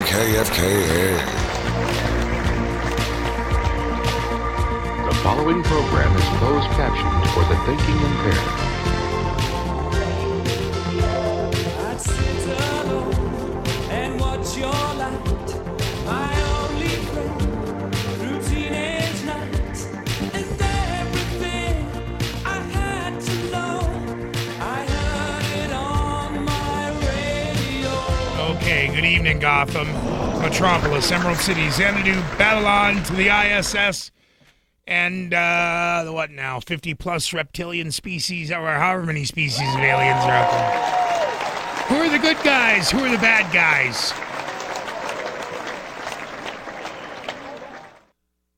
KFKA. The following program is closed captioned for the thinking impaired. I'd sit alone and watch your light, my only friend through teenage nights, and everything I had to know, I heard it on my radio. Okay, good evening, Gotham, Metropolis, Emerald City, Xanadu, Babylon to the ISS, and the what now? 50-plus reptilian species, or however many species of aliens are out there. Who are the good guys? Who are the bad guys?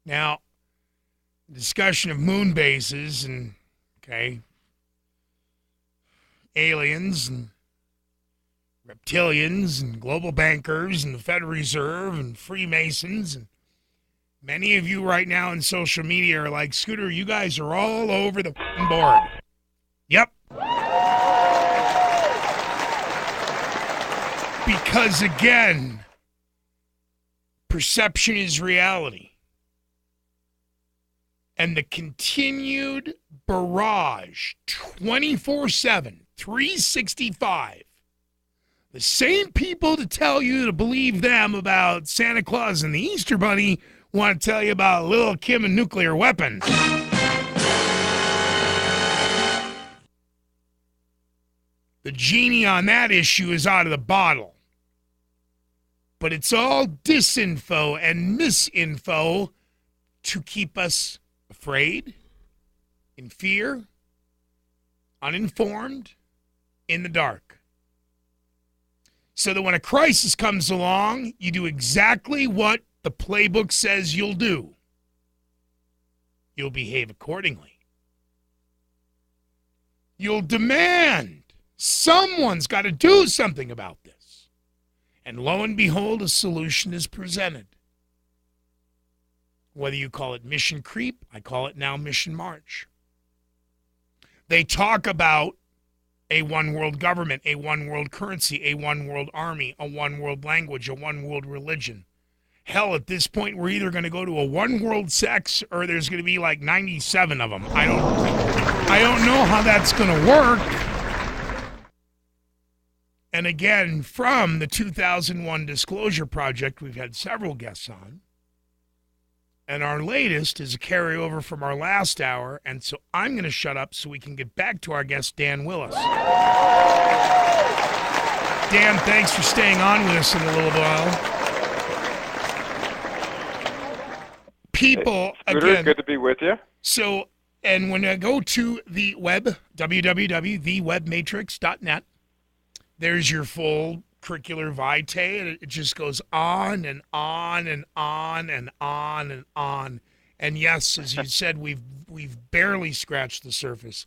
Now, discussion of moon bases and, aliens and reptilians and global bankers and the Federal Reserve and Freemasons, and many of you right now in social media are like, Scooter, you guys are all over the board. Yep. Because again, perception is reality. And the continued barrage, 24/7, 365, the same people to tell you to believe them about Santa Claus and the Easter Bunny want to tell you about Lil' Kim and nuclear weapons. The genie on that issue is out of the bottle. But it's all disinfo and misinfo to keep us afraid, in fear, uninformed, in the dark. So that when a crisis comes along, you do exactly what the playbook says you'll do. You'll behave accordingly. You'll demand someone's got to do something about this. And lo and behold, a solution is presented. Whether you call it mission creep, I call it now mission march. They talk about a one world government, a one world currency, a one world army, a one world language, a one world religion. Hell, at this point, we're either going to go to a one world sex or there's going to be like 97 of them. I don't know how that's going to work. And again, from the 2001 Disclosure Project, we've had several guests on. And our latest is a carryover from our last hour, and so I'm going to shut up so we can get back to our guest, Dan Willis. Dan, thanks for staying on with us in a little while. People, hey, Scooter, again... good to be with you. So, and when I go to the web, www.thewebmatrix.net, there's your full curricular vitae, and it just goes on and on and on and on and on. And yes, as you said, we've barely scratched the surface.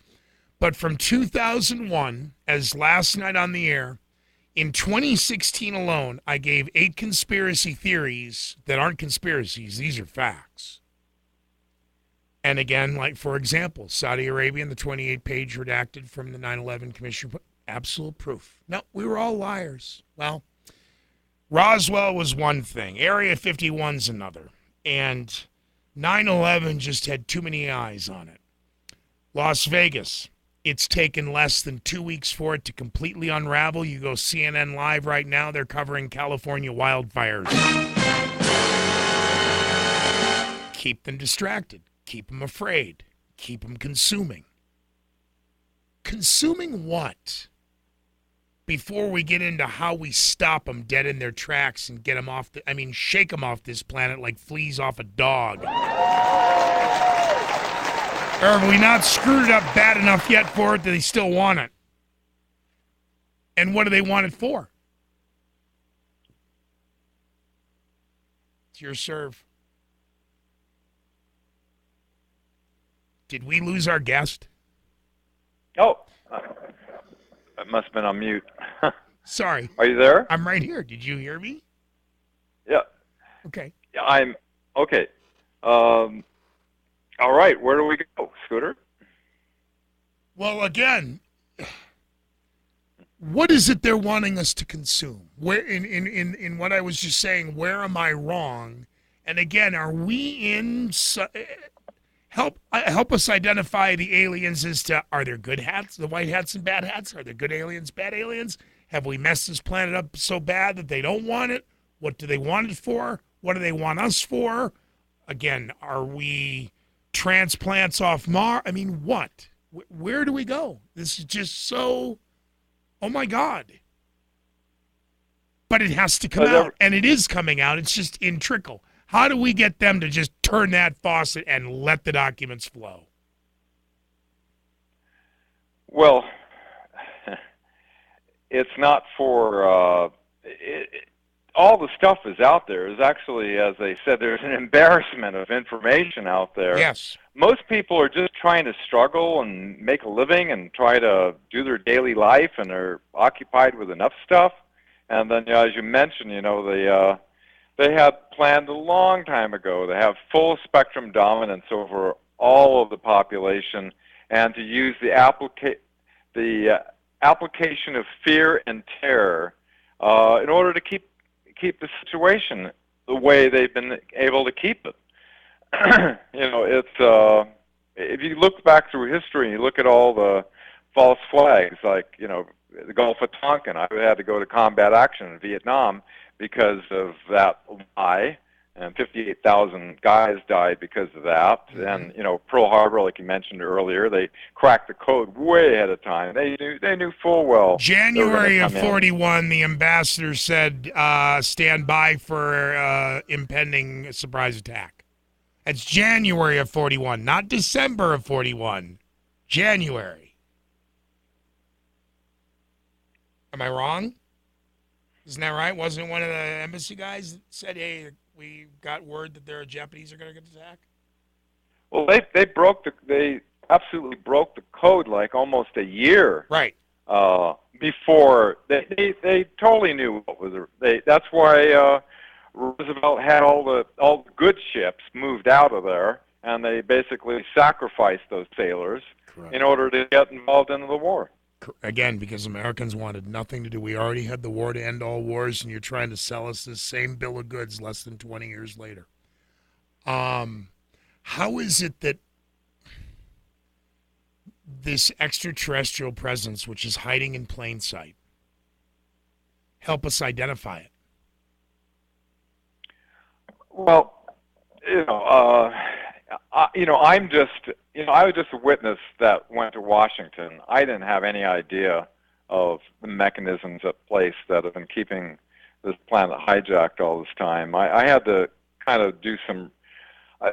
But from 2001, as last night on the air, in 2016 alone, I gave 8 conspiracy theories that aren't conspiracies. These are facts. And again, like, for example, Saudi Arabia and the 28-page redacted from the 9/11 Commission, absolute proof. No, we were all liars. Well, Roswell was one thing. Area 51's another. And 9/11 just had too many eyes on it. Las Vegas, it's taken less than 2 weeks for it to completely unravel. You go CNN Live right now, they're covering California wildfires. Keep them distracted. Keep them afraid. Keep them consuming. Consuming what? Before we get into how we stop them dead in their tracks and get them off shake them off this planet like fleas off a dog. Or have we not screwed it up bad enough yet for it that they still want it? And what do they want it for? It's your serve. Did we lose our guest? Oh, I must have been on mute. Sorry. Are you there? I'm right here. Did you hear me? Yeah. Okay. Yeah, I'm okay. All right, where do we go, Scooter? Well, again, what is it they're wanting us to consume? Where in what I was just saying, where am I wrong? And again, are we help us identify the aliens as to, are there good hats, the white hats and bad hats? Are there good aliens, bad aliens? Have we messed this planet up so bad that they don't want it? What do they want it for? What do they want us for? Again, are we transplants off Mars? I mean, what? Where do we go? This is just so, oh my God. But it has to come out, and it is coming out. It's just in trickle. How do we get them to just turn that faucet and let the documents flow? Well, it's not for all the stuff is out there. Is actually, as they said, there's an embarrassment of information out there. Yes. Most people are just trying to struggle and make a living and try to do their daily life, and they're occupied with enough stuff. And then, as you mentioned, they had planned a long time ago to have full spectrum dominance over all of the population, and to use the application of fear and terror in order to keep the situation the way they've been able to keep it. It's if you look back through history and you look at all the false flags, like the Gulf of Tonkin. I had to go to combat action in Vietnam because of that lie, and 58,000 guys died because of that. And Pearl Harbor, like you mentioned earlier, they cracked the code way ahead of time. They knew full well. January of 41, the ambassador said, "Stand by for impending surprise attack." That's January of 41, not December of 41. January. Am I wrong? Isn't that right? Wasn't it one of the embassy guys that said, "Hey, we got word that the Japanese are going to get attacked"? Well, they absolutely broke the code like almost a year. Right. Before they totally knew what was that's why Roosevelt had all the good ships moved out of there, and they basically sacrificed those sailors in order to get involved into the war. Again, because Americans wanted nothing to do. We already had the war to end all wars, and you're trying to sell us this same bill of goods less than 20 years later. How is it that this extraterrestrial presence, which is hiding in plain sight, help us identify it? Well, I was just a witness that went to Washington. I didn't have any idea of the mechanisms at place that have been keeping this planet hijacked all this time. I had to kind of do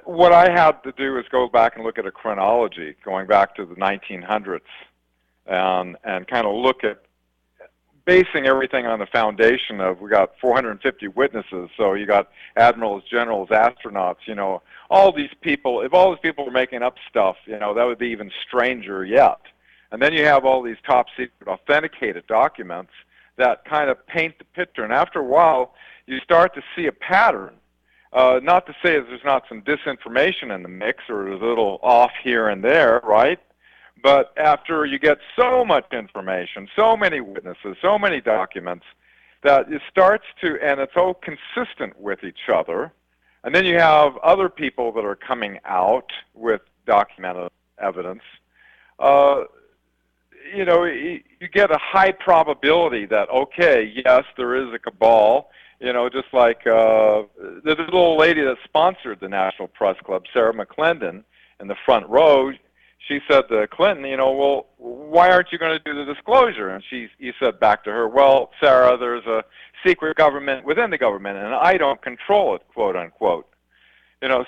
what I had to do is go back and look at a chronology going back to the 1900s and kind of look at basing everything on the foundation of, we got 450 witnesses, so you got admirals, generals, astronauts, all these people. If all these people were making up stuff, that would be even stranger yet. And then you have all these top secret authenticated documents that kind of paint the picture. And after a while, you start to see a pattern. Not to say that there's not some disinformation in the mix or a little off here and there, right? But after you get so much information, so many witnesses, so many documents, that it starts to, and it's all consistent with each other. And then you have other people that are coming out with documented evidence. You get a high probability that, okay, yes, there is a cabal. Just like there's a little lady that sponsored the National Press Club, Sarah McClendon, in the front row. She said to Clinton, well, why aren't you going to do the disclosure? And he said back to her, well, Sarah, there's a secret government within the government, and I don't control it, quote unquote.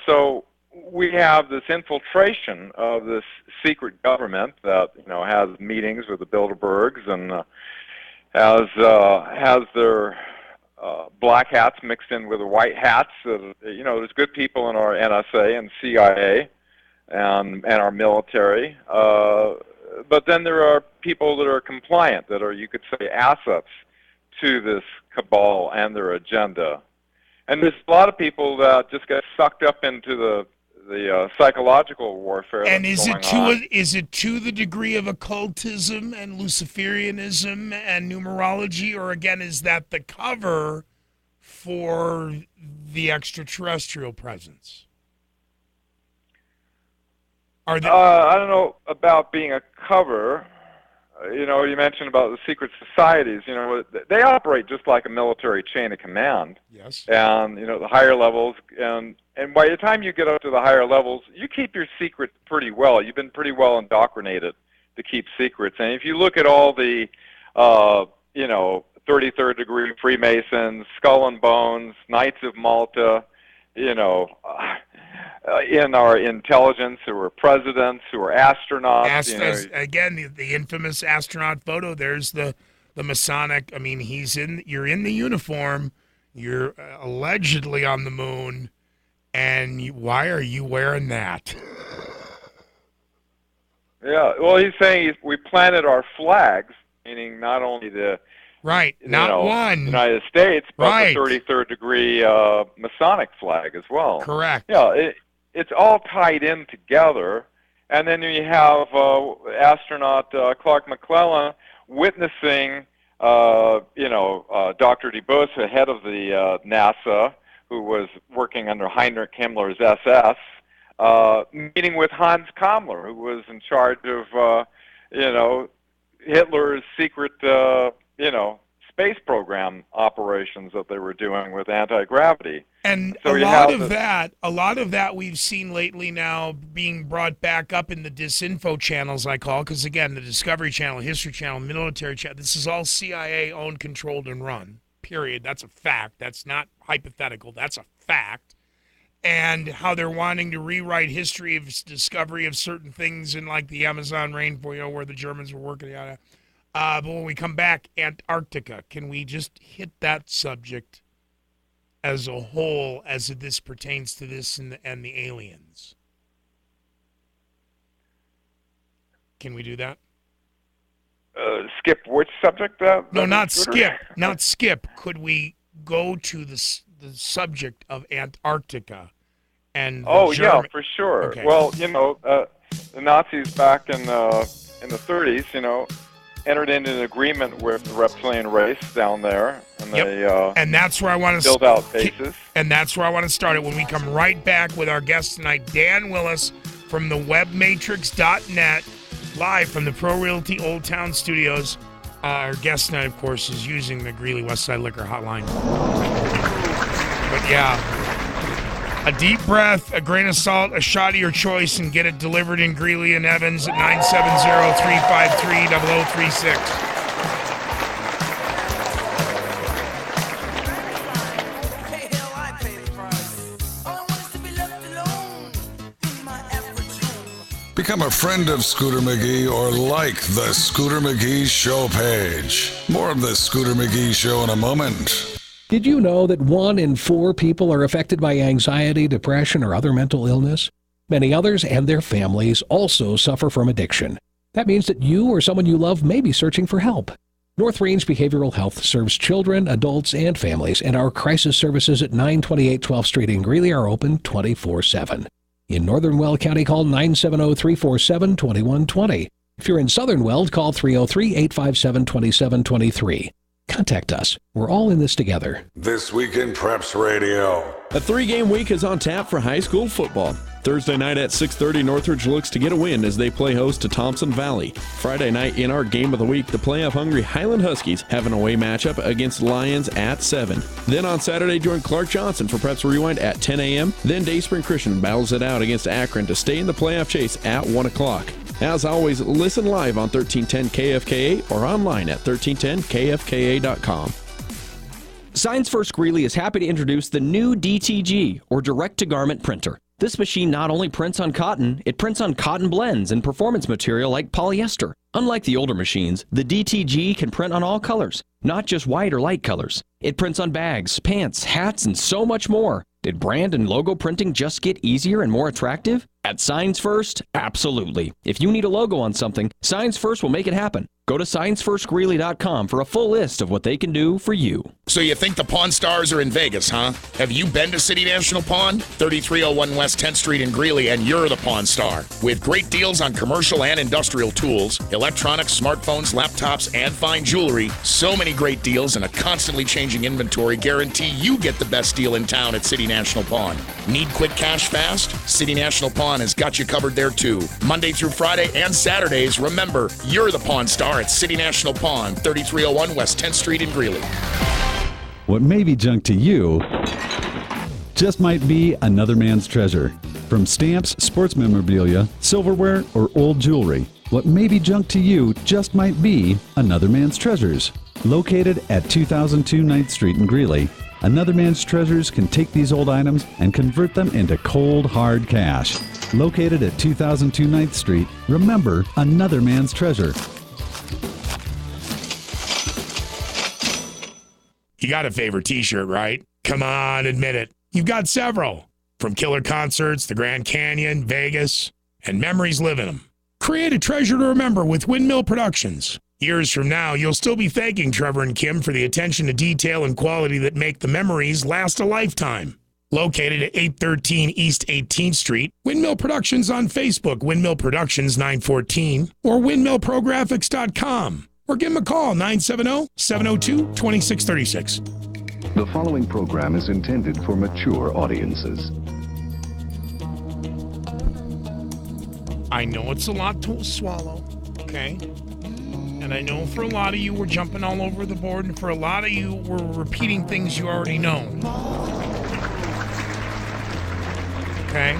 So we have this infiltration of this secret government that has meetings with the Bilderbergs and has their black hats mixed in with the white hats. There's good people in our NSA and CIA. And our military, but then there are people that are compliant, that are, you could say, assets to this cabal and their agenda. And there's a lot of people that just get sucked up into psychological warfare And that's is going it on. is it to the degree of occultism and Luciferianism and numerology, or again is that the cover for the extraterrestrial presence? Are there, I don't know about being a cover. You mentioned about the secret societies. They operate just like a military chain of command. yes. And the higher levels, and by the time you get up to the higher levels, you keep your secrets pretty well. You've been pretty well indoctrinated to keep secrets. And if you look at all the 33rd degree Freemasons, Skull and Bones, Knights of Malta, in our intelligence, who are presidents, who are astronauts. Again, the infamous astronaut photo. There's the Masonic. I mean, you're in the uniform. You're allegedly on the moon, and why are you wearing that? Yeah, well, he's saying we planted our flags, meaning not only the Right, not one. United States, but right. the 33rd degree Masonic flag as well. Correct. Yeah, it's all tied in together. And then you have astronaut Clark McClellan witnessing, Dr. DeBose, head of the NASA, who was working under Heinrich Himmler's SS, meeting with Hans Kammler, who was in charge of, Hitler's secret, space program operations that they were doing with anti-gravity. And so a lot of that we've seen lately now being brought back up in the disinfo channels, I call, because again, the Discovery Channel, History Channel, Military Channel, this is all CIA owned, controlled, and run. Period. That's a fact. That's not hypothetical. That's a fact. And how they're wanting to rewrite history of discovery of certain things in like the Amazon rainforest, where the Germans were working on it. But when we come back, Antarctica, can we just hit that subject as a whole as this pertains to this and the aliens? Can we do that? Skip which subject? No, not skip. Not skip. Could we go to the subject of Antarctica? And yeah, for sure. Okay. Well, the Nazis back in the 30s, entered into an agreement with the reptilian race down there, and they and that's where I want to build out bases. And that's where I want to start it when we come right back with our guest tonight, Dan Willis from the webmatrix.net, live from the Pro Realty Old Town Studios. Our guest tonight, of course, is using the Greeley Westside Liquor Hotline. But yeah, a deep breath, a grain of salt, a shot of your choice, and get it delivered in Greeley and Evans at 970-353-0036. Become a friend of Scooter McGee or like the Scooter McGee Show page. More of the Scooter McGee Show in a moment. Did you know that 1 in 4 people are affected by anxiety, depression, or other mental illness? Many others and their families also suffer from addiction. That means that you or someone you love may be searching for help. North Range Behavioral Health serves children, adults, and families, and our crisis services at 928 12th Street in Greeley are open 24/7. In Northern Weld County, call 970-347-2120. If you're in Southern Weld, call 303-857-2723. Contact us. We're all in this together. This Week in Preps Radio. A 3-game week is on tap for high school football. Thursday night at 6:30, Northridge looks to get a win as they play host to Thompson Valley. Friday night in our game of the week, the playoff-hungry Highland Huskies have an away matchup against Lions at 7. Then on Saturday, join Clark Johnson for Preps Rewind at 10 a.m. Then Dayspring Christian battles it out against Akron to stay in the playoff chase at 1 o'clock. As always, listen live on 1310 KFKA or online at 1310kfka.com. Science First Greeley is happy to introduce the new DTG, or direct-to-garment printer. This machine not only prints on cotton, it prints on cotton blends and performance material like polyester. Unlike the older machines, the DTG can print on all colors, not just white or light colors. It prints on bags, pants, hats, and so much more. Did brand and logo printing just get easier and more attractive? At Signs First, absolutely. If you need a logo on something, Signs First will make it happen. Go Go to sciencefirstgreeley.com for a full list of what they can do for you. So you think the Pawn Stars are in Vegas, huh? Have you been to City National Pawn? 3301 West 10th Street in Greeley, and you're the Pawn Star. With great deals on commercial and industrial tools, electronics, smartphones, laptops, and fine jewelry, so many great deals and a constantly changing inventory guarantee you get the best deal in town at City National Pawn. Need quick cash fast? City National Pawn has got you covered there too. Monday through Friday and Saturdays, remember, you're the Pawn Star at City National Pawn, 3301 West 10th Street in Greeley. What may be junk to you just might be another man's treasure. From stamps, sports memorabilia, silverware, or old jewelry, what may be junk to you just might be another man's treasures. Located at 2002 9th Street in Greeley, Another Man's Treasures can take these old items and convert them into cold, hard cash. Located at 2002 9th Street, remember Another Man's Treasure. You got a favorite t-shirt, right? Come on, admit it. You've got several. From killer concerts, the Grand Canyon, Vegas, and memories live in them. Create a treasure to remember with Windmill Productions. Years from now, you'll still be thanking Trevor and Kim for the attention to detail and quality that make the memories last a lifetime. Located at 813 East 18th Street, Windmill Productions on Facebook, Windmill Productions 914, or windmillprographics.com. Or give them a call, 970-702-2636. The following program is intended for mature audiences. I know it's a lot to swallow, okay? And I know for a lot of you we're jumping all over the board, and for a lot of you we're repeating things you already know. Okay?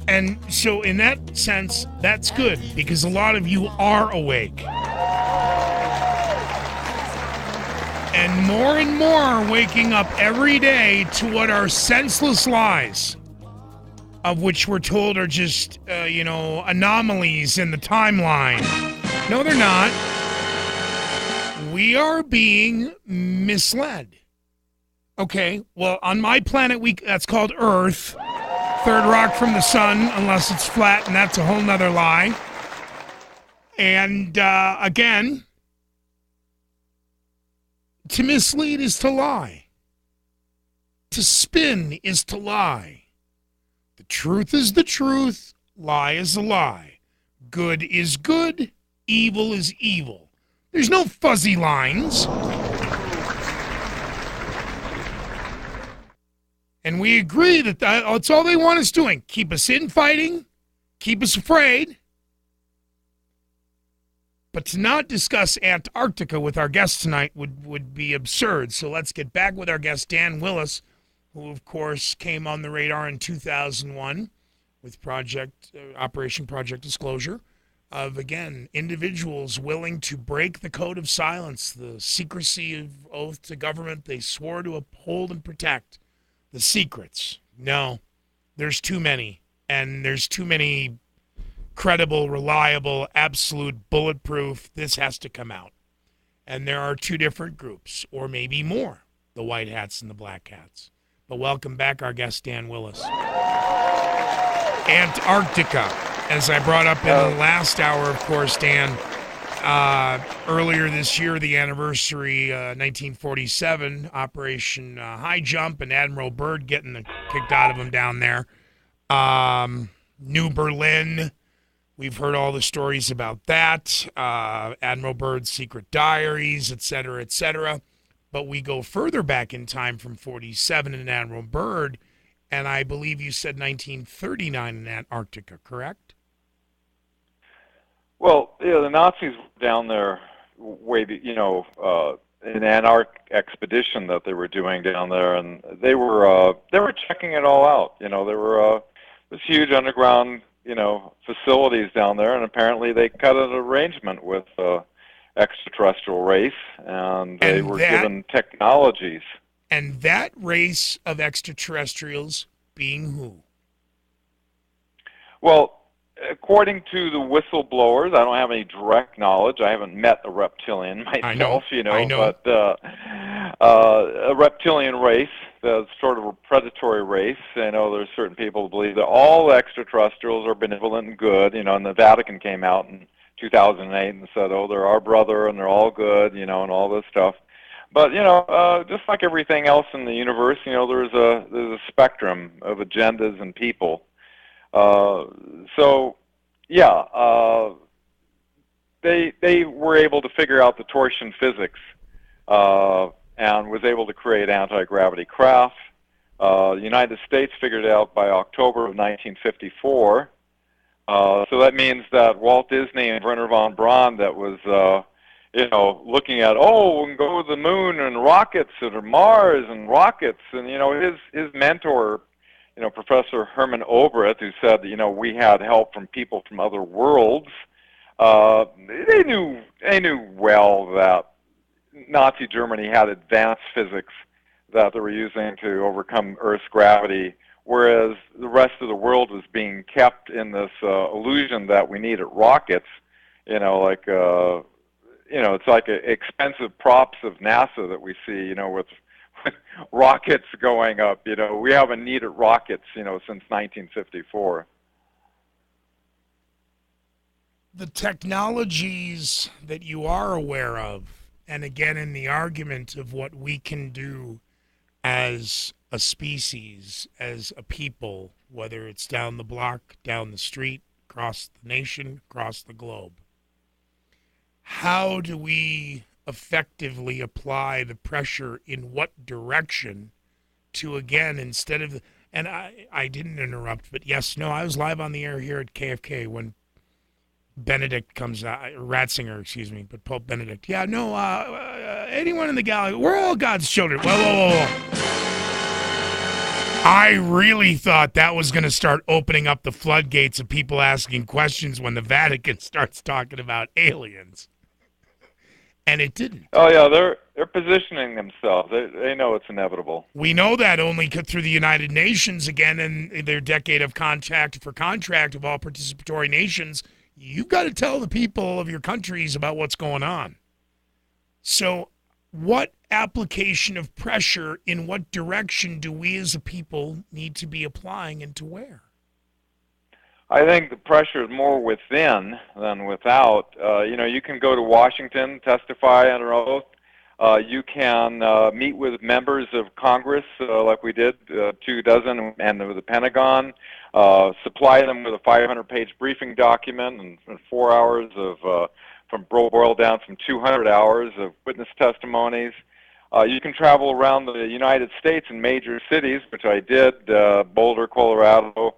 And so in that sense, that's good, because a lot of you are awake. And more are waking up every day to what are senseless lies, of which we're told are just, anomalies in the timeline. No, they're not. We are being misled. Okay, well, on my planet, that's called Earth. Third rock from the sun, unless it's flat, and that's a whole nother lie. And, again, to mislead is to lie. To spin is to lie. The truth is the truth, lie is a lie. Good is good, evil is evil. There's no fuzzy lines. And we agree that that's all they want us doing. Keep us infighting, keep us afraid. But to not discuss Antarctica with our guest tonight would be absurd. So let's get back with our guest, Dan Willis, who, of course, came on the radar in 2001 with Operation Project Disclosure, of, again, individuals willing to break the code of silence, the secrecy of oath to government they swore to uphold and protect. The secrets. No, there's too many. And there's too many credible, reliable, absolute, bulletproof. This has to come out. And there are two different groups, or maybe more, the white hats and the black hats. But welcome back, our guest, Dan Willis. Antarctica, as I brought up in the last hour, of course, Dan, earlier this year, the anniversary, 1947, Operation High Jump, and Admiral Byrd getting kicked out of him down there. New Berlin, we've heard all the stories about that. Admiral Byrd's secret diaries, et cetera, et cetera. But we go further back in time from 47 and Admiral Byrd, and I believe you said 1939 in Antarctica, correct? Well, yeah, the Nazis were down there an Antarctic expedition that they were doing down there, and they were checking it all out. There were this huge underground, facilities down there, and apparently they cut an arrangement with extraterrestrial race, and they were given technologies. And that race of extraterrestrials being who? Well, according to the whistleblowers, I don't have any direct knowledge. I haven't met a reptilian myself, I know. But a reptilian race, that's sort of a predatory race. I know there's certain people who believe that all extraterrestrials are benevolent and good, and the Vatican came out and 2008 and said, oh, they're our brother and they're all good, and all this stuff. But, just like everything else in the universe, there's a spectrum of agendas and people. They were able to figure out the torsion physics and was able to create anti-gravity craft. The United States figured it out by October of 1954. So that means that Walt Disney and Wernher von Braun, that was, looking at, we can go to the moon and rockets or Mars and rockets. And, his mentor, Professor Hermann Oberth, who said, we had help from people from other worlds. They knew well that Nazi Germany had advanced physics that they were using to overcome Earth's gravity, whereas the rest of the world was being kept in this illusion that we needed rockets. It's like expensive props of NASA that we see, with rockets going up. We haven't needed rockets, since 1954. The technologies that you are aware of, and again in the argument of what we can do as a species, as a people, whether it's down the block, down the street, across the nation, across the globe. How do we effectively apply the pressure in what direction to, again, instead of, and I didn't interrupt, but yes, no, I was live on the air here at KFK when Benedict comes out, Ratzinger, excuse me, but Pope Benedict. Yeah, no, anyone in the galaxy, we're all God's children. Whoa. I really thought that was going to start opening up the floodgates of people asking questions when the Vatican starts talking about aliens. And it didn't. Oh, yeah, they're positioning themselves. They know it's inevitable. We know that only through the United Nations, again, in their decade of contract of all participatory nations. You've got to tell the people of your countries about what's going on. So what application of pressure in what direction do we as a people need to be applying and to where? I think the pressure is more within than without. You can go to Washington, testify under oath. You can meet with members of Congress like we did, 24, and the Pentagon, supply them with a 500-page briefing document and 4 hours of, boiled down from 200 hours of witness testimonies. You can travel around the United States in major cities, which I did, Boulder, Colorado,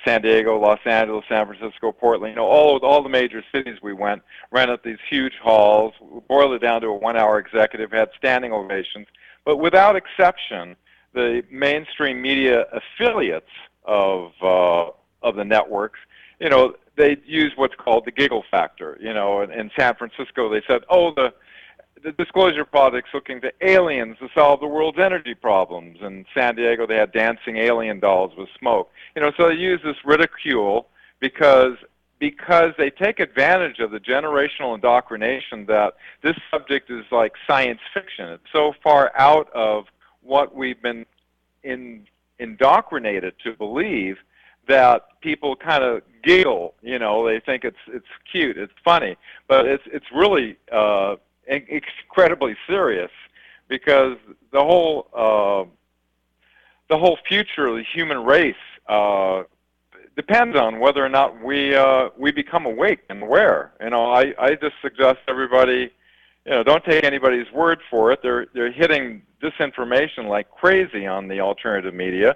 San Diego, Los Angeles, San Francisco, Portland, all the major cities we went, rented these huge halls, boiled it down to a 1-hour executive, had standing ovations. But without exception, the mainstream media affiliates of the networks, they use what's called the giggle factor. In San Francisco, they said, the disclosure project's looking to aliens to solve the world's energy problems. In San Diego, they had dancing alien dolls with smoke. So they use this ridicule because they take advantage of the generational indoctrination that this subject is like science fiction. It's so far out of what we've been indoctrinated to believe that people kind of giggle. They think it's cute, it's funny, but it's really incredibly serious, because the whole future of the human race depends on whether or not we become awake and aware. I just suggest everybody, don't take anybody's word for it. They're hitting disinformation like crazy on the alternative media.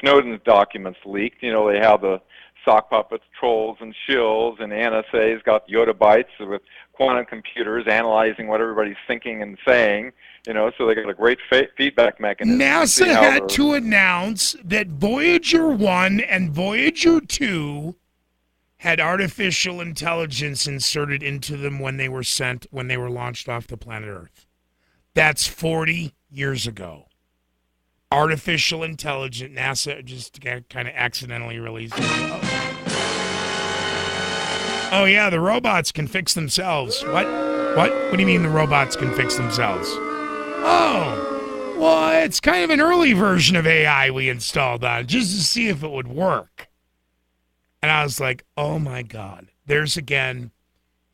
Snowden's documents leaked. They have the sock puppets, trolls, and shills, and the NSA's got yottabytes with quantum computers analyzing what everybody's thinking and saying, so they got a great feedback mechanism. NASA had to announce that Voyager 1 and Voyager 2 had artificial intelligence inserted into them when they were launched off the planet Earth. That's 40 years ago. Artificial intelligence, NASA just kind of accidentally released it. Oh, yeah, the robots can fix themselves. What? What do you mean the robots can fix themselves? Oh, well, it's kind of an early version of AI we installed on just to see if it would work. And I was like, oh, my God. There's, again,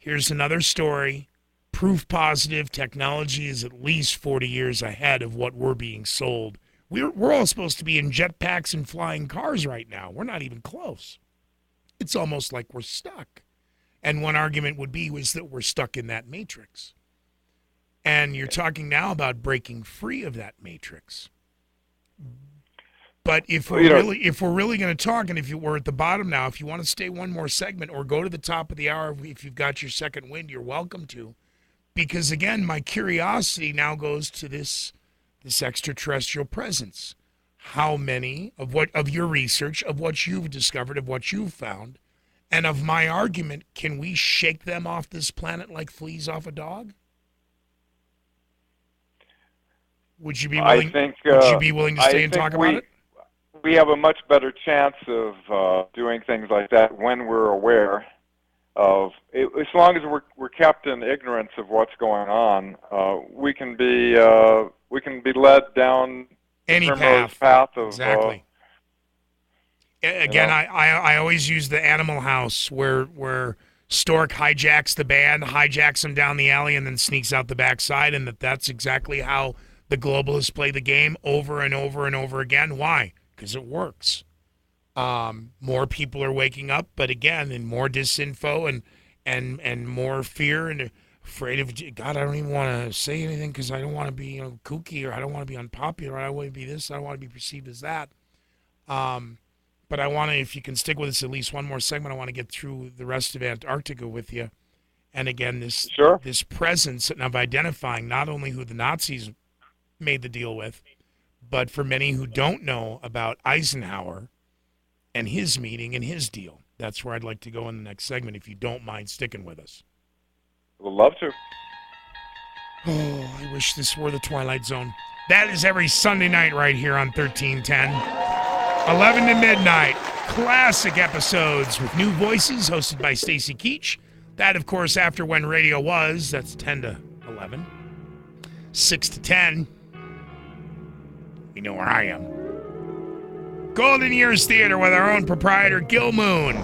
Here's another story. Proof positive. Technology is at least 40 years ahead of what we're being sold. We're all supposed to be in jetpacks and flying cars right now. We're not even close. It's almost like we're stuck. And one argument would be was that we're stuck in that matrix. And you're talking now about breaking free of that matrix. But if we're really going to talk, and if we're at the bottom now, if you want to stay one more segment or go to the top of the hour, if you've got your second wind, you're welcome to. Because again, my curiosity now goes to this extraterrestrial presence. How many of your research, of what you've discovered, of what you've found, and of my argument, can we shake them off this planet like fleas off a dog? Would you be willing? Would you be willing to stay and talk about it? We have a much better chance of doing things like that when we're aware of it. As long as we're kept in ignorance of what's going on, we can be led down any path of exactly. Again, I always use the Animal House where Stork hijacks the band, hijacks them down the alley, and then sneaks out the backside, and that's exactly how the globalists play the game over and over and over again. Why? Because it works. More people are waking up, but again, and more disinfo and more fear and afraid of God. I don't even want to say anything because I don't want to be kooky, or I don't want to be unpopular. I don't want to be this. I don't want to be perceived as that. But I want to, if you can stick with us at least one more segment, I want to get through the rest of Antarctica with you. And again, this presence of identifying not only who the Nazis made the deal with, but for many who don't know about Eisenhower and his meeting and his deal. That's where I'd like to go in the next segment, if you don't mind sticking with us. We'd love to. Oh, I wish this were the Twilight Zone. That is every Sunday night right here on 1310. 11 to midnight. Classic episodes with new voices hosted by Stacy Keach. That, of course, after When Radio Was. That's 10 to 11. 6 to 10. You know where I am. Golden Years Theater with our own proprietor, Gil Moon.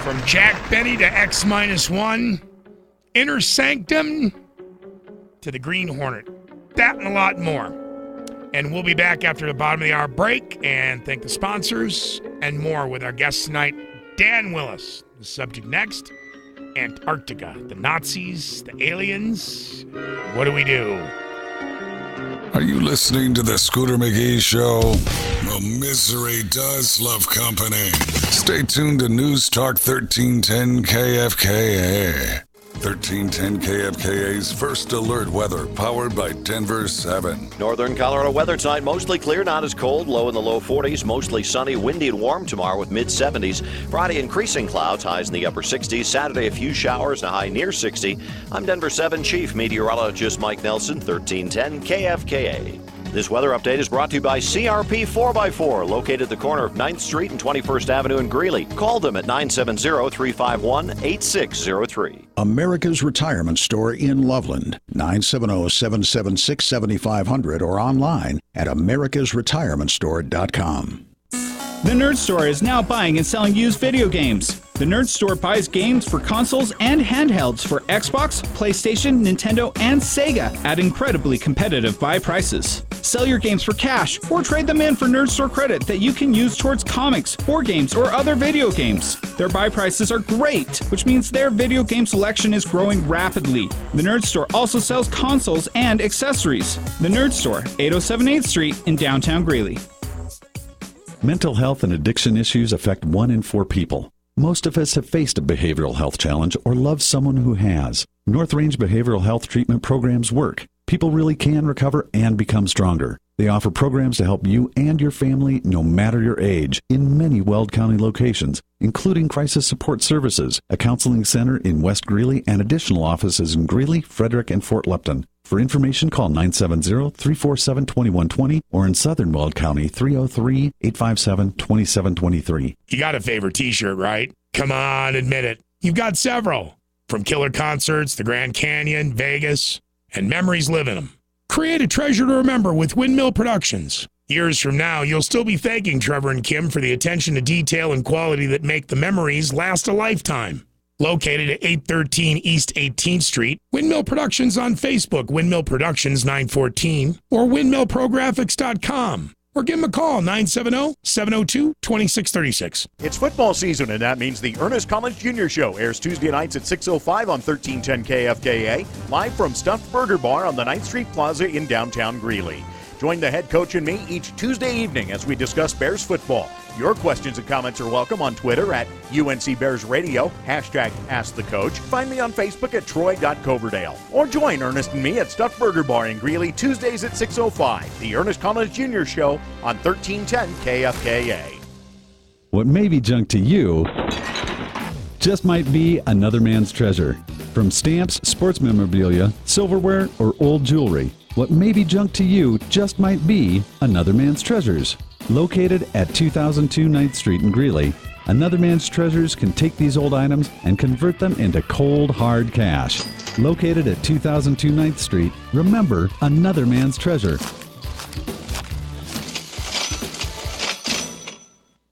From Jack Benny to X-1, Inner Sanctum to the Green Hornet. That and a lot more. And we'll be back after the bottom of the hour break and thank the sponsors and more with our guest tonight, Dan Willis. The subject next, Antarctica, the Nazis, the aliens. What do we do? Are you listening to the Scooter McGee Show? Well, misery does love company. Stay tuned to News Talk 1310 KFKA. 1310 KFKA's First Alert Weather, powered by Denver 7. Northern Colorado weather tonight, mostly clear, not as cold, low in the low 40s, mostly sunny, windy and warm tomorrow with mid-70s. Friday, increasing clouds, highs in the upper 60s. Saturday, a few showers, a high near 60. I'm Denver 7 Chief Meteorologist Mike Nelson, 1310 KFKA. This weather update is brought to you by CRP 4x4, located at the corner of 9th Street and 21st Avenue in Greeley. Call them at 970-351-8603. America's Retirement Store in Loveland, 970-776-7500 or online at americasretirementstore.com. The Nerd Store is now buying and selling used video games. The Nerd Store buys games for consoles and handhelds for Xbox, PlayStation, Nintendo, and Sega at incredibly competitive buy prices. Sell your games for cash or trade them in for Nerd Store credit that you can use towards comics, board games, or other video games. Their buy prices are great, which means their video game selection is growing rapidly. The Nerd Store also sells consoles and accessories. The Nerd Store, 807 8th Street in downtown Greeley. Mental health and addiction issues affect 1 in 4 people. Most of us have faced a behavioral health challenge or love someone who has. North Range Behavioral Health Treatment programs work. People really can recover and become stronger. They offer programs to help you and your family, no matter your age, in many Weld County locations, including crisis support services, a counseling center in West Greeley, and additional offices in Greeley, Frederick, and Fort Lupton. For information, call 970-347-2120 or in Southern Weld County, 303-857-2723. You got a favorite t-shirt, right? Come on, admit it. You've got several. From killer concerts, the Grand Canyon, Vegas, and memories live in them. Create a treasure to remember with Windmill Productions. Years from now, you'll still be thanking Trevor and Kim for the attention to detail and quality that make the memories last a lifetime. Located at 813 East 18th Street, Windmill Productions on Facebook, Windmill Productions 914, or windmillprographics.com. Or give them a call, 970-702-2636. It's football season, and that means the Ernest Collins Jr. Show airs Tuesday nights at 6:05 on 1310 KFKA, live from Stuffed Burger Bar on the 9th Street Plaza in downtown Greeley. Join the head coach and me each Tuesday evening as we discuss Bears football. Your questions and comments are welcome on Twitter at UNC Bears Radio, #AskTheCoach. Find me on Facebook at Troy.Coverdale. Or join Ernest and me at Stuffed Burger Bar in Greeley Tuesdays at 6:05. The Ernest Collins Jr. Show on 1310 KFKA. What may be junk to you just might be another man's treasure. From stamps, sports memorabilia, silverware, or old jewelry, what may be junk to you just might be another man's treasures. Located at 2002 9th Street in Greeley, Another Man's Treasures can take these old items and convert them into cold, hard cash. Located at 2002 9th Street, remember Another Man's Treasure.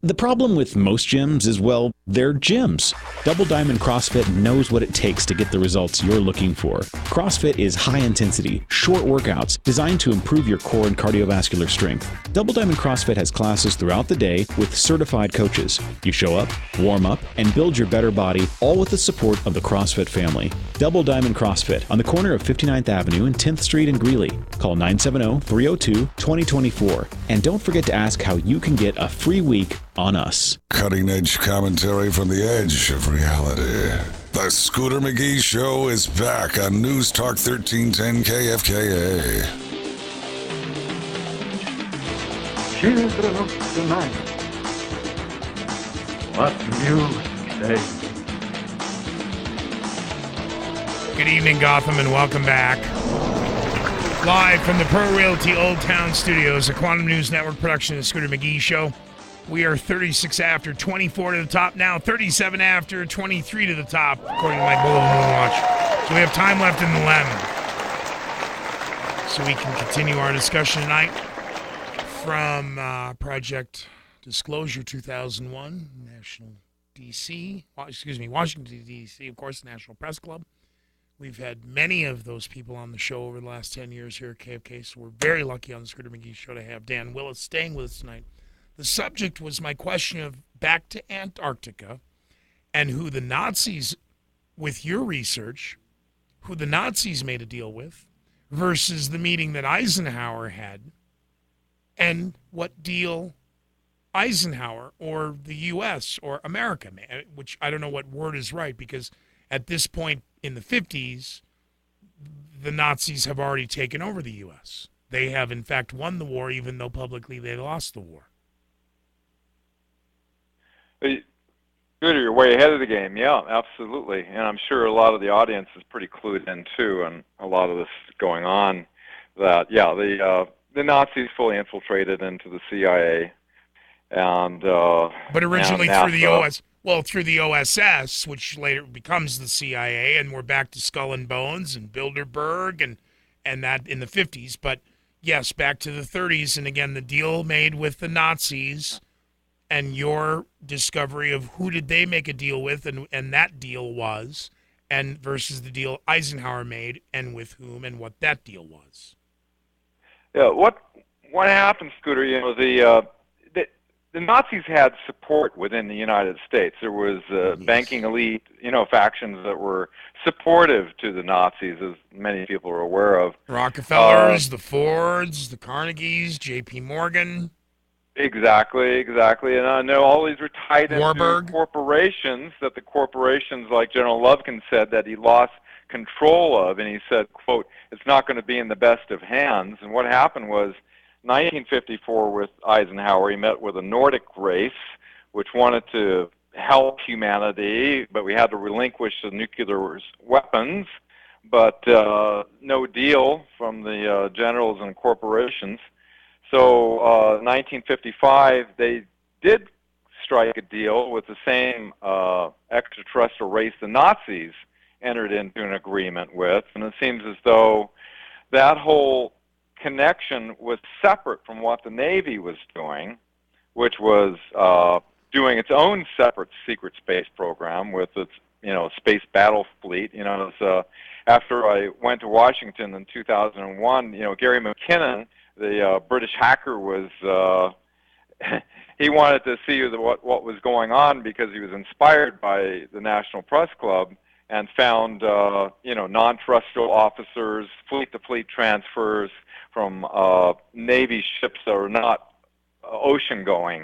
The problem with most gyms is, well, they're gyms. Double Diamond CrossFit knows what it takes to get the results you're looking for. CrossFit is high intensity, short workouts designed to improve your core and cardiovascular strength. Double Diamond CrossFit has classes throughout the day with certified coaches. You show up, warm up, and build your better body, all with the support of the CrossFit family. Double Diamond CrossFit on the corner of 59th Avenue and 10th Street in Greeley. Call 970-302-2024. And don't forget to ask how you can get a free week on us. Cutting edge commentary from the edge of reality. The Scooter McGee Show is back on News Talk 1310 KFKA. Cheers tonight. What do you say? Good evening, Gotham, and welcome back. Live from the Pro Realty Old Town Studios, a Quantum News Network production of the Scooter McGee Show. We are 36 after, 24 to the top now, 37 after, 23 to the top, according to my Bulletin Moon Watch. So we have time left in the 11. So we can continue our discussion tonight from Project Disclosure 2001, Washington, D.C., of course, National Press Club. We've had many of those people on the show over the last 10 years here at KFK, so we're very lucky on the Scooter McGee Show to have Dan Willis staying with us tonight. The subject was my question of back to Antarctica and who the Nazis, with your research, who the Nazis made a deal with versus the meeting that Eisenhower had and what deal Eisenhower or the U.S. or America made, which I don't know what word is right because at this point in the 50s, the Nazis have already taken over the U.S. They have, in fact, won the war even though publicly they lost the war. Good, you're way ahead of the game. Yeah, absolutely. And I'm sure a lot of the audience is pretty clued in, too, and a lot of this going on. That, yeah, the Nazis fully infiltrated into the CIA. And but originally through the OSS, which later becomes the CIA, and we're back to Skull and Bones and Bilderberg and that in the 50s. But, yes, back to the 30s, and again, the deal made with the Nazis and your discovery of who did they make a deal with and that deal was, and versus the deal Eisenhower made and with whom and what that deal was. Yeah, what happened, Scooter? You know, the Nazis had support within the United States. There was banking elite, factions that were supportive to the Nazis, as many people are aware of. Rockefellers, the Fords, the Carnegies, J.P. Morgan. Exactly. And I know all these were tied Warburg. into corporations, that the corporations, like General Lubkin said, that he lost control of, and he said, quote, it's not going to be in the best of hands. And what happened was, 1954 with Eisenhower, he met with a Nordic race, which wanted to help humanity, but we had to relinquish the nuclear weapons, but no deal from the generals and corporations. So 1955, they did strike a deal with the same extraterrestrial race the Nazis entered into an agreement with, and it seems as though that whole connection was separate from what the Navy was doing, which was doing its own separate secret space program with its space battle fleet. After I went to Washington in 2001, Gary McKinnon, the British hacker, was he wanted to see what was going on because he was inspired by the National Press Club and found non-terrestrial officers, fleet-to-fleet transfers from Navy ships that are not ocean-going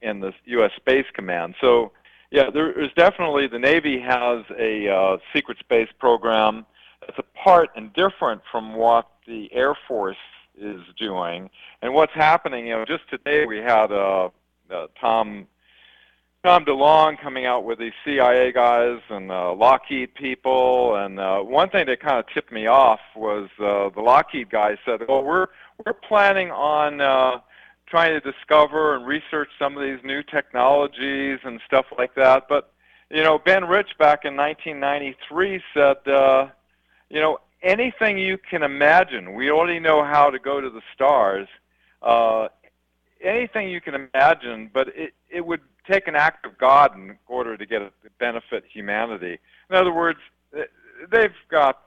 in the U.S. Space Command. So, yeah, there's definitely, the Navy has a secret space program that's apart and different from what the Air Force is doing. And what's happening, just today we had Tom DeLonge coming out with these C.I.I. guys and Lockheed people. And one thing that kind of tipped me off was the Lockheed guy said, we're planning on trying to discover and research some of these new technologies and stuff like that. But, Ben Rich back in 1993 said, anything you can imagine. We already know how to go to the stars. Anything you can imagine, but it would take an act of God in order to get it to benefit humanity. In other words, they've got,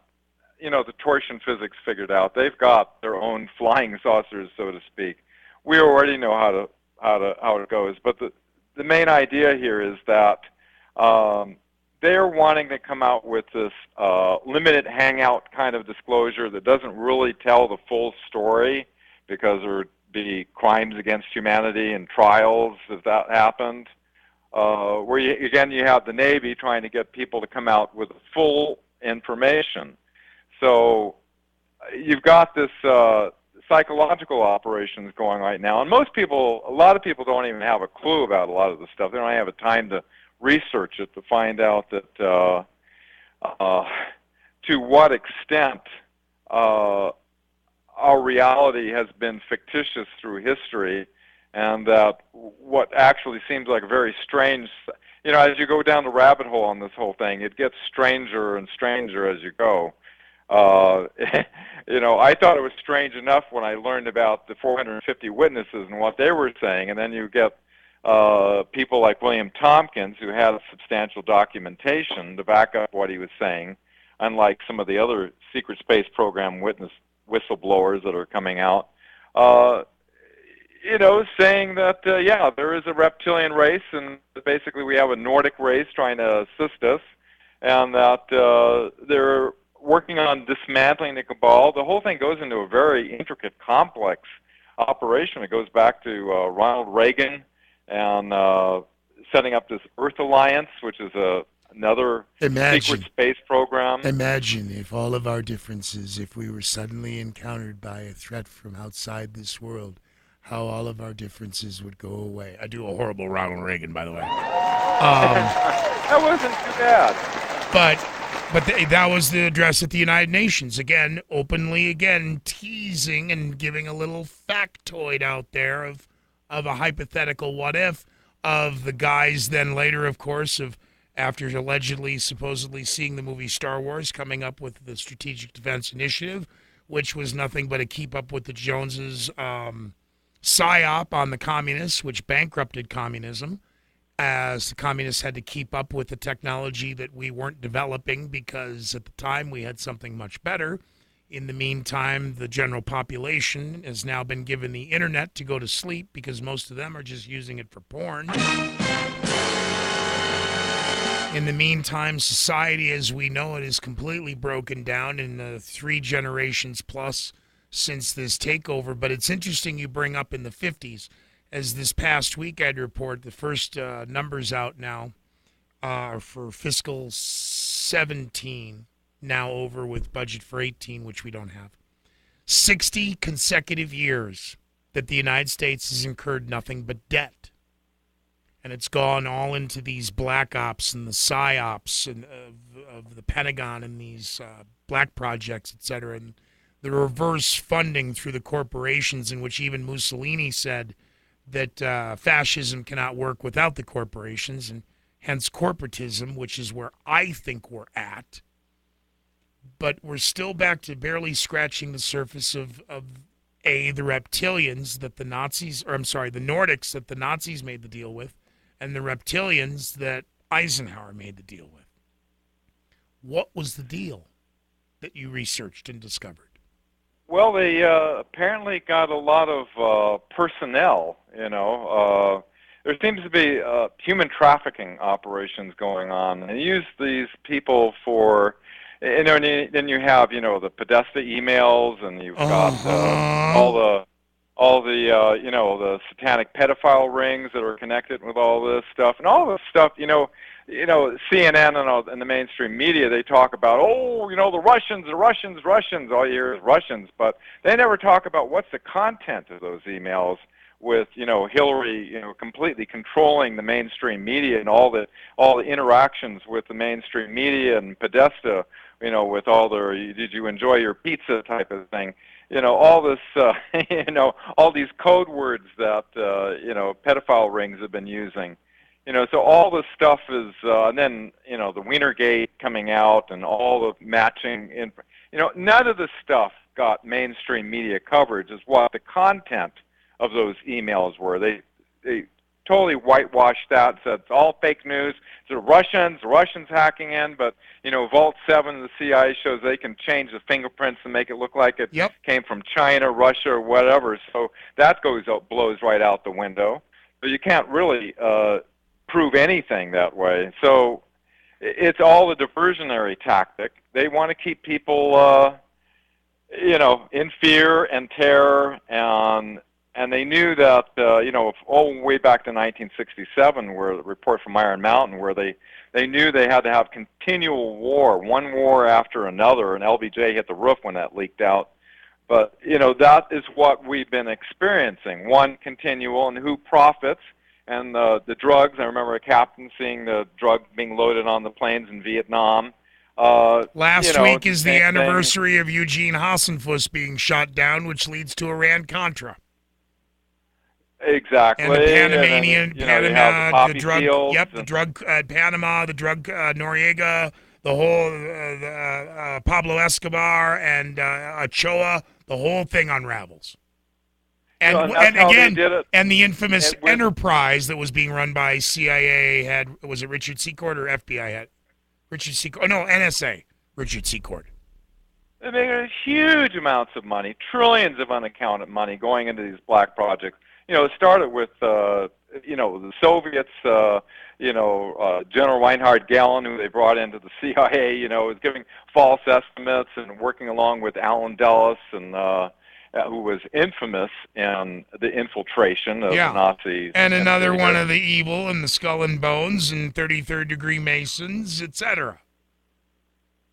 the torsion physics figured out. They've got their own flying saucers, so to speak. We already know how it goes. But the main idea here is that they're wanting to come out with this limited hangout kind of disclosure that doesn't really tell the full story, because there would be crimes against humanity and trials if that happened. Where you have the Navy trying to get people to come out with full information. So you've got this psychological operations going right now, and a lot of people don't even have a clue about a lot of the stuff. They don't have a time to research it to find out that to what extent our reality has been fictitious through history, and that what actually seems like a very strange, as you go down the rabbit hole on this whole thing, it gets stranger and stranger as you go. I thought it was strange enough when I learned about the 450 witnesses and what they were saying, and then you get people like William Tompkins, who had substantial documentation to back up what he was saying, unlike some of the other secret space program whistleblowers that are coming out, saying that, there is a reptilian race, and basically we have a Nordic race trying to assist us, and that they're working on dismantling the cabal. The whole thing goes into a very intricate, complex operation. It goes back to Ronald Reagan and setting up this Earth Alliance, which is another secret space program. Imagine if all of our differences, if we were suddenly encountered by a threat from outside this world, how all of our differences would go away. I do a horrible Ronald Reagan, by the way. That wasn't too bad. But that was the address at the United Nations. Again, openly, teasing and giving a little factoid out there of a hypothetical what if of the guys then later, of course, after allegedly, supposedly seeing the movie Star Wars, coming up with the Strategic Defense Initiative, which was nothing but a keep up with the Joneses psyop on the communists, which bankrupted communism, as the communists had to keep up with the technology that we weren't developing because at the time we had something much better. In the meantime, the general population has now been given the internet to go to sleep because most of them are just using it for porn. In the meantime, society as we know it is completely broken down in the 3 generations plus since this takeover. But it's interesting you bring up in the 50s. As this past week I'd report, the first numbers out now for fiscal 17, now over with budget for 18, which we don't have. 60 consecutive years that the United States has incurred nothing but debt. And it's gone all into these black ops and the psyops and of the Pentagon and these black projects, etc. And the reverse funding through the corporations, in which even Mussolini said that fascism cannot work without the corporations, and hence corporatism, which is where I think we're at. But we're still back to barely scratching the surface of the reptilians that the Nazis, the Nordics that the Nazis made the deal with, and the reptilians that Eisenhower made the deal with. What was the deal that you researched and discovered? Well, they apparently got a lot of personnel, there seems to be human trafficking operations going on. And they use these people for, and then you have, the Podesta emails, and you've got all the the satanic pedophile rings that are connected with all this stuff, and all this stuff. CNN and the mainstream media, they talk about, the Russians. All you hear is Russians, but they never talk about what's the content of those emails. With Hillary, completely controlling the mainstream media and all the interactions with the mainstream media and Podesta, with all the "did you enjoy your pizza" type of thing. All this, all these code words that pedophile rings have been using. So all this stuff is, and then the Wienergate coming out and all the matching. None of the stuff got mainstream media coverage. Is what the content of those emails were. They totally whitewashed that, said it's all fake news. It's the Russians hacking in, but Vault 7 of the CIA shows they can change the fingerprints and make it look like it came from China, Russia, or whatever. So that blows right out the window. But you can't really prove anything that way. So it's all a diversionary tactic. They want to keep people in fear and terror, and they knew that, way back to 1967, where the report from Iron Mountain, where they knew they had to have continual war, one war after another, and LBJ hit the roof when that leaked out. But, that is what we've been experiencing, one continual, and who profits, and the drugs. I remember a captain seeing the drug being loaded on the planes in Vietnam. Last week is the anniversary of Eugene Hassenfuss being shot down, which leads to Iran-Contra. Exactly. And the Panamanian, Panama, the drug, the drug Panama, the drug Noriega, the whole Pablo Escobar and Ochoa, the whole thing unravels. And and the infamous enterprise that was being run by CIA was it Richard Secord or FBI head? Richard Secord. Oh, no, NSA. Richard Secord. They made huge amounts of money, trillions of unaccounted money going into these black projects. It started with, the Soviets, General Reinhard Gehlen, who they brought into the CIA, was giving false estimates and working along with Allen Dulles, and who was infamous in the infiltration of the Nazis. And another one of the evil and the Skull and Bones and 33rd degree Masons, etc.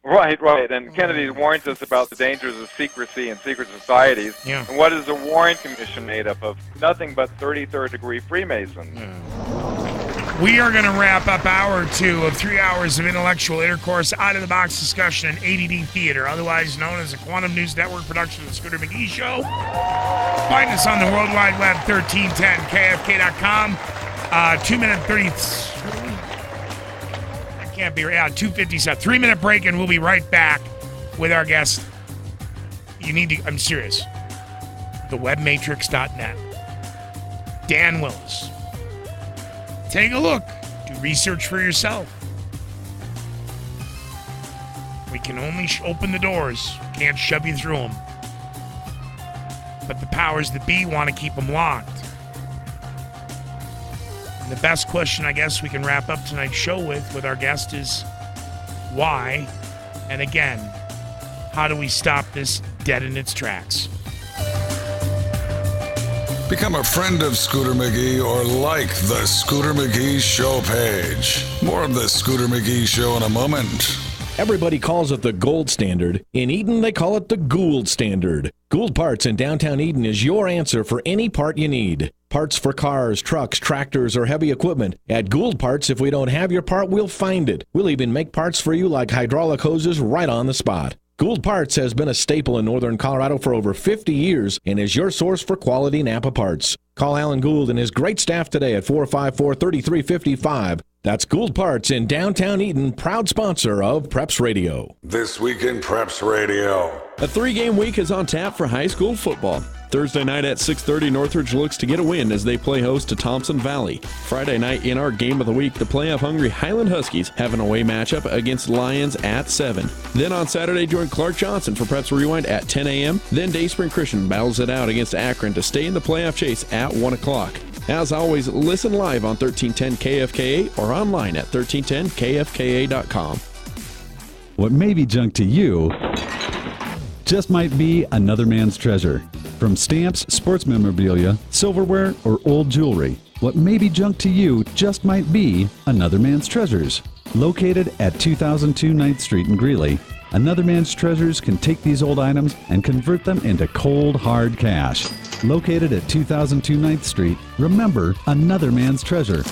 Right. And Kennedy warns us about the dangers of secrecy and secret societies. Yeah. And what is the Warren Commission made up of? Nothing but 33rd degree Freemasons. We are going to wrap up hour 2 of 3 hours of intellectual intercourse, out-of-the-box discussion, and ADD theater, otherwise known as the Quantum News Network production of the Scooter McGee Show. Find us on the World Wide Web, 1310kfk.com. 2 minute 30... Can't be 2:57. 3-minute break, and we'll be right back with our guest. I'm serious. Thewebmatrix.net. Dan Willis. Take a look. Do research for yourself. We can only open the doors. Can't shove you through them. But the powers that be want to keep them locked. The best question, I guess, we can wrap up tonight's show with our guest is why, and again, how do we stop this dead in its tracks? Become a friend of Scooter McGee or like the Scooter McGee Show page. More of the Scooter McGee Show in a moment. Everybody calls it the gold standard. In Eden, they call it the Gould standard. Gould Parts in downtown Eden is your answer for any part you need. Parts for cars, trucks, tractors, or heavy equipment. At Gould Parts, if we don't have your part, we'll find it. We'll even make parts for you like hydraulic hoses right on the spot. Gould Parts has been a staple in northern Colorado for over 50 years and is your source for quality Napa parts. Call Alan Gould and his great staff today at 454-3355. That's Gould Parts in downtown Eden, proud sponsor of Preps Radio. This week in Preps Radio. A 3-game week is on tap for high school football. Thursday night at 6:30, Northridge looks to get a win as they play host to Thompson Valley. Friday night in our game of the week, the playoff-hungry Highland Huskies have an away matchup against Lions at 7. Then on Saturday, join Clark Johnson for Preps Rewind at 10 a.m. Then Dayspring Christian battles it out against Akron to stay in the playoff chase at 1 o'clock. As always, listen live on 1310 KFKA or online at 1310kfka.com. What may be junk to you just might be another man's treasure. From stamps, sports memorabilia, silverware, or old jewelry, what may be junk to you just might be another man's treasures. Located at 2002 9th Street in Greeley, Another Man's Treasures can take these old items and convert them into cold, hard cash. Located at 2002 9th Street, remember Another Man's Treasure.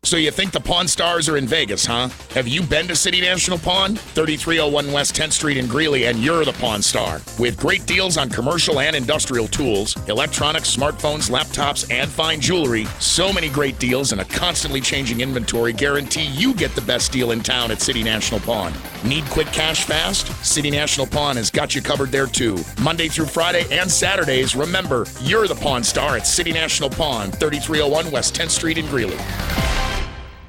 So you think the Pawn Stars are in Vegas, huh? Have you been to City National Pawn? 3301 West 10th Street in Greeley, and you're the Pawn Star. With great deals on commercial and industrial tools, electronics, smartphones, laptops, and fine jewelry, so many great deals and a constantly changing inventory guarantee you get the best deal in town at City National Pawn. Need quick cash fast? City National Pawn has got you covered there too. Monday through Friday and Saturdays, remember, you're the Pawn Star at City National Pawn, 3301 West 10th Street in Greeley.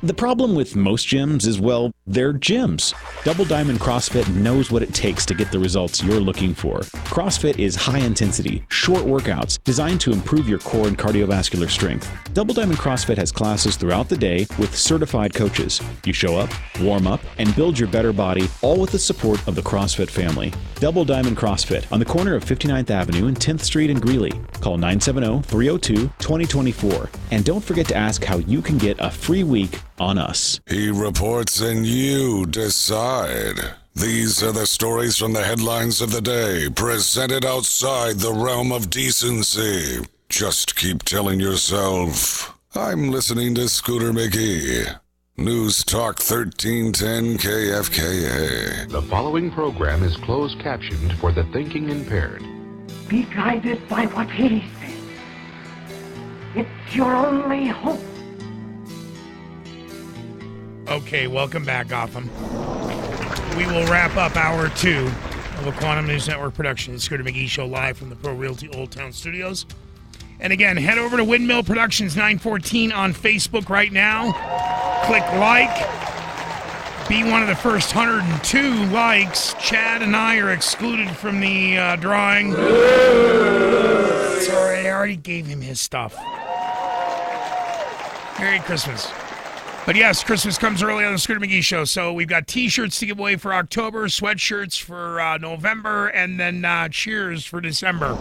The problem with most gyms is, well, they're gyms. Double Diamond CrossFit knows what it takes to get the results you're looking for. CrossFit is high intensity, short workouts designed to improve your core and cardiovascular strength. Double Diamond CrossFit has classes throughout the day with certified coaches. You show up, warm up, and build your better body, all with the support of the CrossFit family. Double Diamond CrossFit on the corner of 59th Avenue and 10th Street in Greeley. Call 970-302-2024. And don't forget to ask how you can get a free week on us. He reports and you decide. These are the stories from the headlines of the day, presented outside the realm of decency. Just keep telling yourself, I'm listening to Scooter McGee. News Talk 1310 KFKA. The following program is closed captioned for the thinking impaired. Be guided by what he says. It's your only hope. Okay, welcome back, Gotham. We will wrap up hour 2 of a Quantum News Network production. The Scooter McGee Show live from the Pro Realty Old Town Studios. And again, head over to Windmill Productions 914 on Facebook right now. Click like. Be one of the first 102 likes. Chad and I are excluded from the drawing. Sorry, I already gave him his stuff. Merry Christmas. But yes, Christmas comes early on the Scooter McGee Show. So we've got T-shirts to give away for October, sweatshirts for November, and then cheers for December.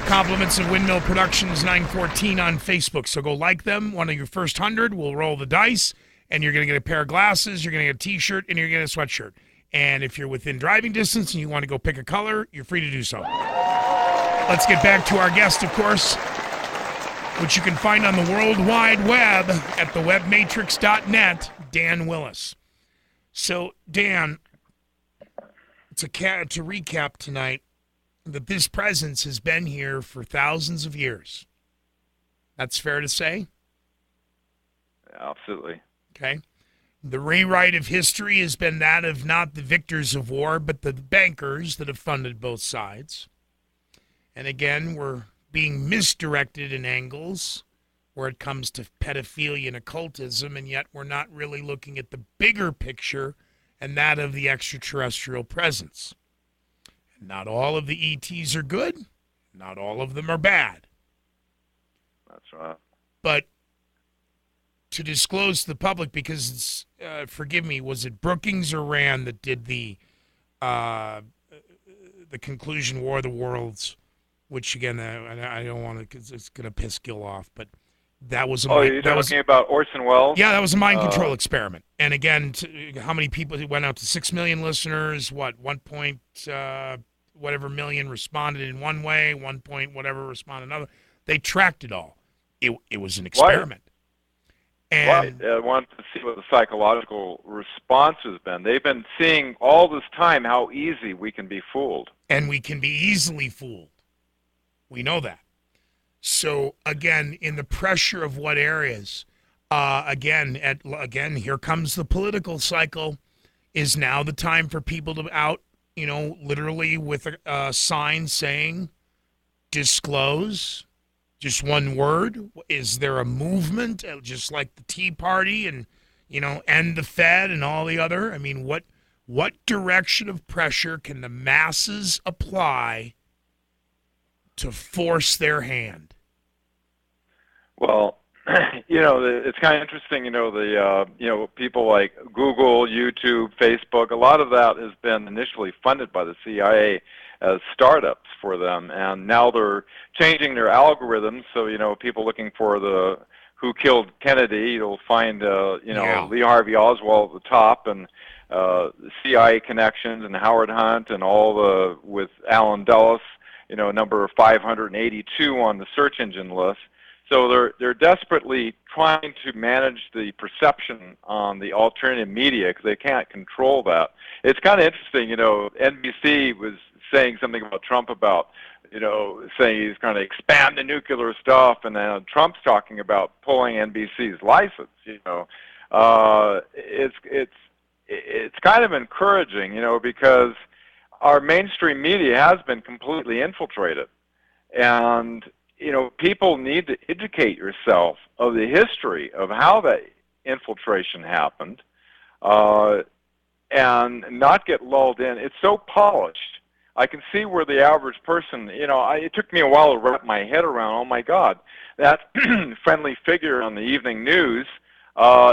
Compliments of Windmill Productions 914 on Facebook. So go like them. One of your first 100 will roll the dice, and you're going to get a pair of glasses, you're going to get a T-shirt, and you're going to get a sweatshirt. And if you're within driving distance and you want to go pick a color, you're free to do so. Let's get back to our guest, of course, which you can find on the World Wide Web at thewebmatrix.net, Dan Willis. So, Dan, to recap tonight, that this presence has been here for thousands of years. That's fair to say? Absolutely. Okay. The rewrite of history has been that of not the victors of war, but the bankers that have funded both sides. And again, we're being misdirected in angles where it comes to pedophilia and occultism, and yet we're not really looking at the bigger picture and that of the extraterrestrial presence. And not all of the ETs are good. Not all of them are bad. That's right. But to disclose to the public, because it's, forgive me, was it Brookings or Rand that did the conclusion War of the Worlds? Which, again, I don't want to, because it's going to piss Gil off, but that was a you're talking about Orson Welles? Yeah, that was a mind control experiment. And again, how many people, it went out to 6 million listeners, 1 point, whatever million responded in one way, 1 point whatever responded another. They tracked it all. It was an experiment. And I wanted to see what the psychological response has been. They've been seeing all this time how easy we can be fooled. And we can be easily fooled. We know that. So, again, in the pressure of what areas, again, here comes the political cycle. Is now the time for people to out, literally with a sign saying, disclose? Just one word? Is there a movement, just like the Tea Party and, end the Fed and all the other? I mean, what direction of pressure can the masses apply to force their hand? Well, it's kind of interesting, people like Google, YouTube, Facebook, a lot of that has been initially funded by the CIA as startups for them, and now they're changing their algorithms, so, people looking for the who killed Kennedy, you'll find, Lee Harvey Oswald at the top, and C.I.I. connections, and Howard Hunt, and all with Alan Dulles, number 582 on the search engine list. So they're desperately trying to manage the perception on the alternative media because they can't control that. It's kind of interesting, NBC was saying something about Trump about, saying he's going to expand the nuclear stuff, and then Trump's talking about pulling NBC's license. It's kind of encouraging, because our mainstream media has been completely infiltrated, and people need to educate yourself of the history of how that infiltration happened, and not get lulled in. It's so polished. I can see where the average person, it took me a while to wrap my head around, oh my God, that friendly figure on the evening news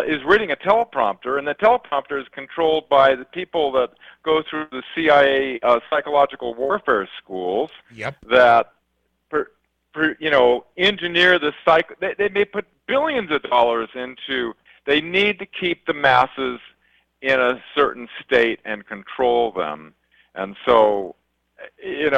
is reading a teleprompter, and the teleprompter is controlled by the people that go through the CIA psychological warfare schools. Yep. That engineer the they may put billions of dollars into, they need to keep the masses in a certain state and control them. And so, we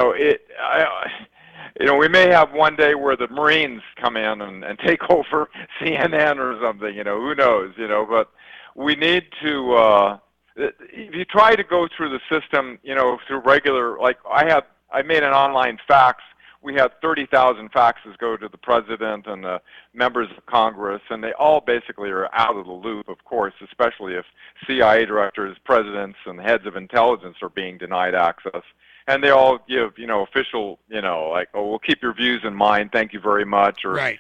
may have one day where the Marines come in and take over CNN or something, who knows, but we need to, if you try to go through the system, through regular, like I made an online fax. We had 30,000 faxes go to the president and the members of Congress, and they all basically are out of the loop, of course, especially if CIA directors, presidents, and heads of intelligence are being denied access. And they all give, official, like, oh, we'll keep your views in mind, thank you very much, or right.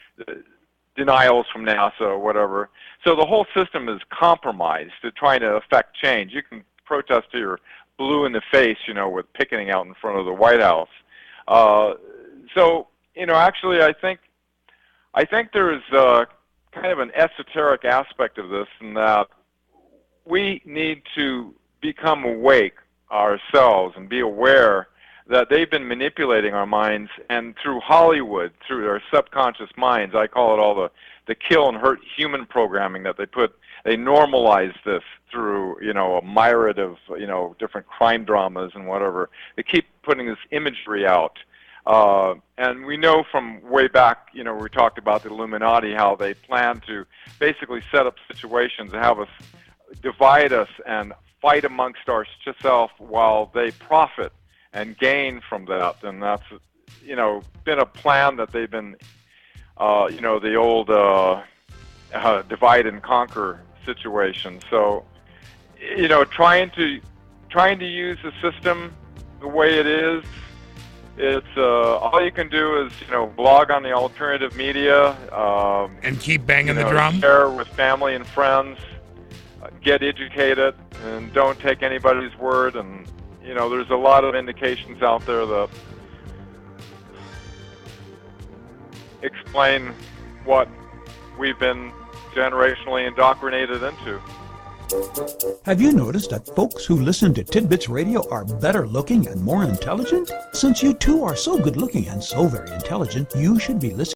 Denials from NASA or whatever. So the whole system is compromised to trying to affect change. You can protest till you're blue in the face, with picketing out in front of the White House. So, actually, I think there's kind of an esoteric aspect of this, in that we need to become awake ourselves and be aware that they've been manipulating our minds, and through Hollywood, through their subconscious minds, I call it all the kill and hurt human programming that they normalize this through, a myriad of, different crime dramas and whatever. They keep putting this imagery out. And we know from way back, we talked about the Illuminati, how they plan to basically set up situations to have us, divide us, and fight amongst ourselves while they profit and gain from that. And that's, been a plan that they've been, the old divide and conquer situation. So, trying to use the system the way it is, it's all you can do is blog on the alternative media and keep banging the drum. Share with family and friends, get educated, and don't take anybody's word. And there's a lot of indications out there that explain what we've been generationally indoctrinated into. Have you noticed that folks who listen to Tidbits Radio are better looking and more intelligent? Since you too are so good looking and so very intelligent, you should be listening